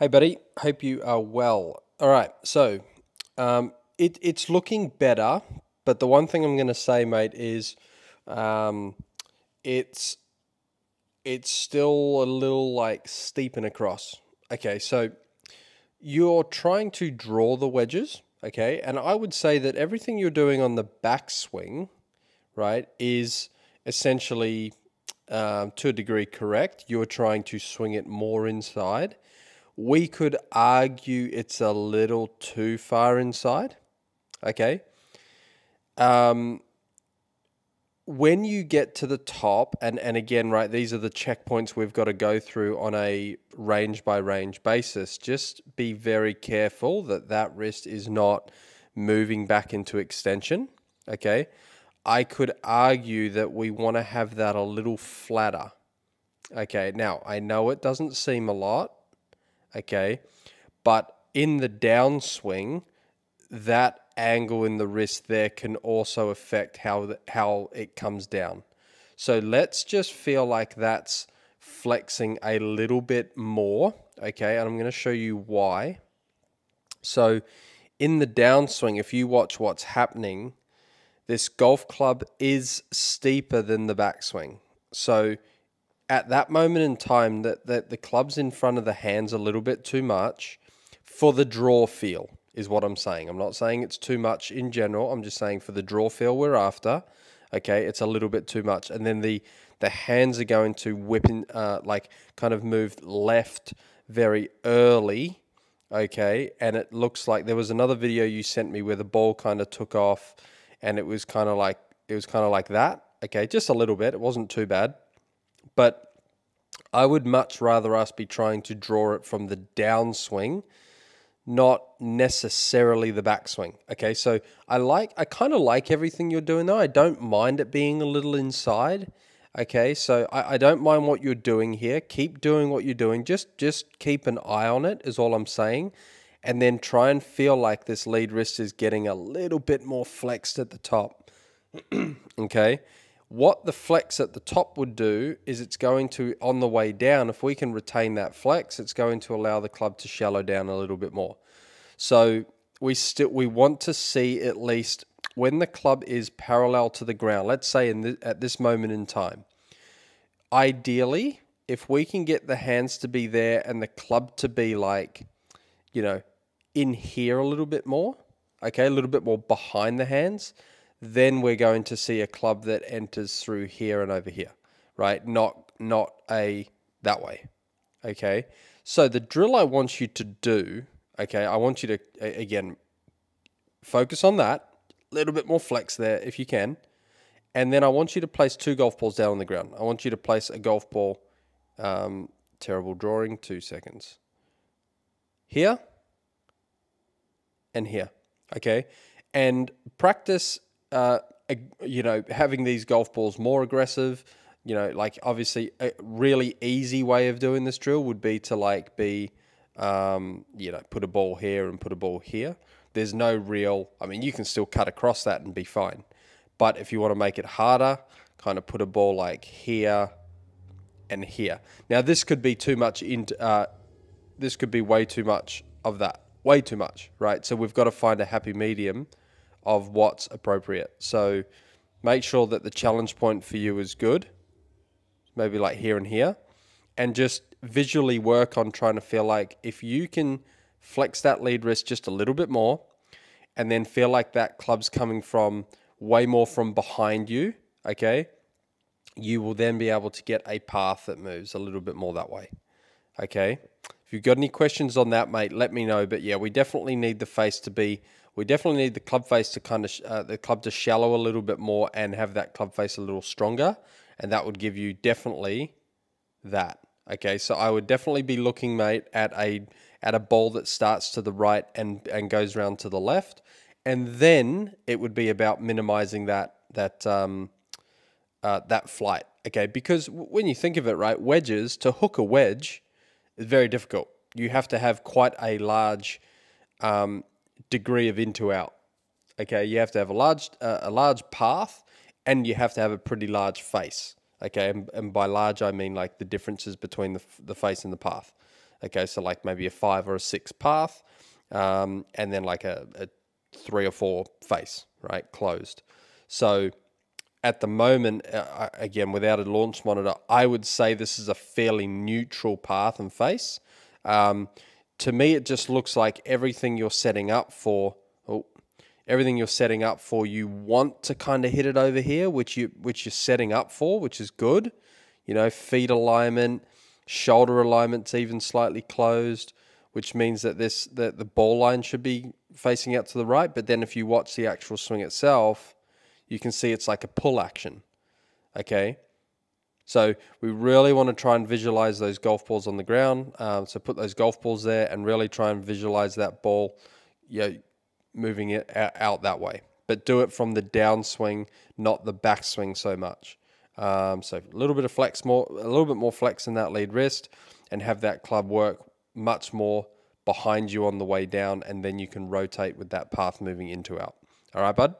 Hey, buddy. Hope you are well. All right, so it's looking better, but the one thing I'm going to say, mate, is um, it's it's still a little like steep and across. Okay, so you're trying to draw the wedges, okay, and I would say that everything you're doing on the backswing, right, is essentially to a degree correct. You're trying to swing it more inside. We could argue it's a little too far inside, okay? When you get to the top, and again, right, these are the checkpoints we've got to go through on a range by range basis. Just be very careful that that wrist is not moving back into extension, okay? I could argue that we want to have that a little flatter, okay? Now, I know it doesn't seem a lot, okay, but in the downswing, that angle in the wrist there can also affect how it comes down. So let's just feel like that's flexing a little bit more, okay, and I'm going to show you why. So in the downswing, if you watch what's happening, this golf club is steeper than the backswing. So at that moment in time, that the club's in front of the hands a little bit too much for the draw feel is what I'm saying. I'm not saying it's too much in general. I'm just saying for the draw feel we're after, okay, it's a little bit too much. And then the hands are going to whip in, like kind of move left very early, okay, and it looks like there was another video you sent me where the ball kind of took off and it was kind of like that, okay, just a little bit. It wasn't too bad. But I would much rather us be trying to draw it from the downswing, not necessarily the backswing. Okay, so I kind of like everything you're doing though. I don't mind it being a little inside. Okay, so I don't mind what you're doing here. Keep doing what you're doing. Just keep an eye on it is all I'm saying. And then try and feel like this lead wrist is getting a little bit more flexed at the top. Okay. What the flex at the top would do is it's going to, on the way down, if we can retain that flex, it's going to allow the club to shallow down a little bit more. So we want to see at least when the club is parallel to the ground, let's say at this moment in time, ideally, if we can get the hands to be there and the club to be like, you know, in here a little bit more, okay, a little bit more behind the hands, then we're going to see a club that enters through here and over here, right? Not that way, okay? So the drill I want you to do, okay, I want you to, again, focus on that, a little bit more flex there if you can, and then I want you to place 2 golf balls down on the ground. I want you to place a golf ball, terrible drawing, 2 seconds, here and here, okay? And practice, you know, having these golf balls more aggressive. You know, like obviously a really easy way of doing this drill would be to like you know, put a ball here and put a ball here. There's no real, I mean, you can still cut across that and be fine. But if you want to make it harder, kind of put a ball like here and here. Now this could be too much this could be way too much of that. Way too much, right? So we've got to find a happy medium of what's appropriate. So make sure that the challenge point for you is good, maybe like here and here, and just visually work on trying to feel like if you can flex that lead wrist just a little bit more and then feel like that club's coming from way more from behind you, okay, you will then be able to get a path that moves a little bit more that way, okay? If you've got any questions on that, mate, let me know. But yeah, we definitely need the face to be, we definitely need the club face to kind of, the club to shallow a little bit more and have that club face a little stronger. And that would give you definitely that. Okay, so I would definitely be looking, mate, at a ball that starts to the right and goes around to the left. And then it would be about minimizing that flight. Okay, because when you think of it, right, wedges, to hook a wedge, it's very difficult. You have to have quite a large degree of in-to-out. Okay, you have to have a large path, and you have to have a pretty large face. Okay, and by large I mean like the differences between the face and the path. Okay, so like maybe a 5 or a 6 path, and then like a 3 or 4 face, right, closed. So at the moment, again, without a launch monitor, I would say this is a fairly neutral path and face. To me, it just looks like everything you're setting up for, you want to kind of hit it over here, which you're setting up for, which is good. You know, feet alignment, shoulder alignment's even slightly closed, which means that the ball line should be facing out to the right. But then if you watch the actual swing itself, you can see it's like a pull action, okay? So we really want to try and visualize those golf balls on the ground. So put those golf balls there and really try and visualize that ball, moving it out that way. But do it from the downswing, not the backswing so much. So a little bit of flex, a little bit more flex in that lead wrist, and have that club work much more behind you on the way down, and then you can rotate with that path moving into out. All right, bud?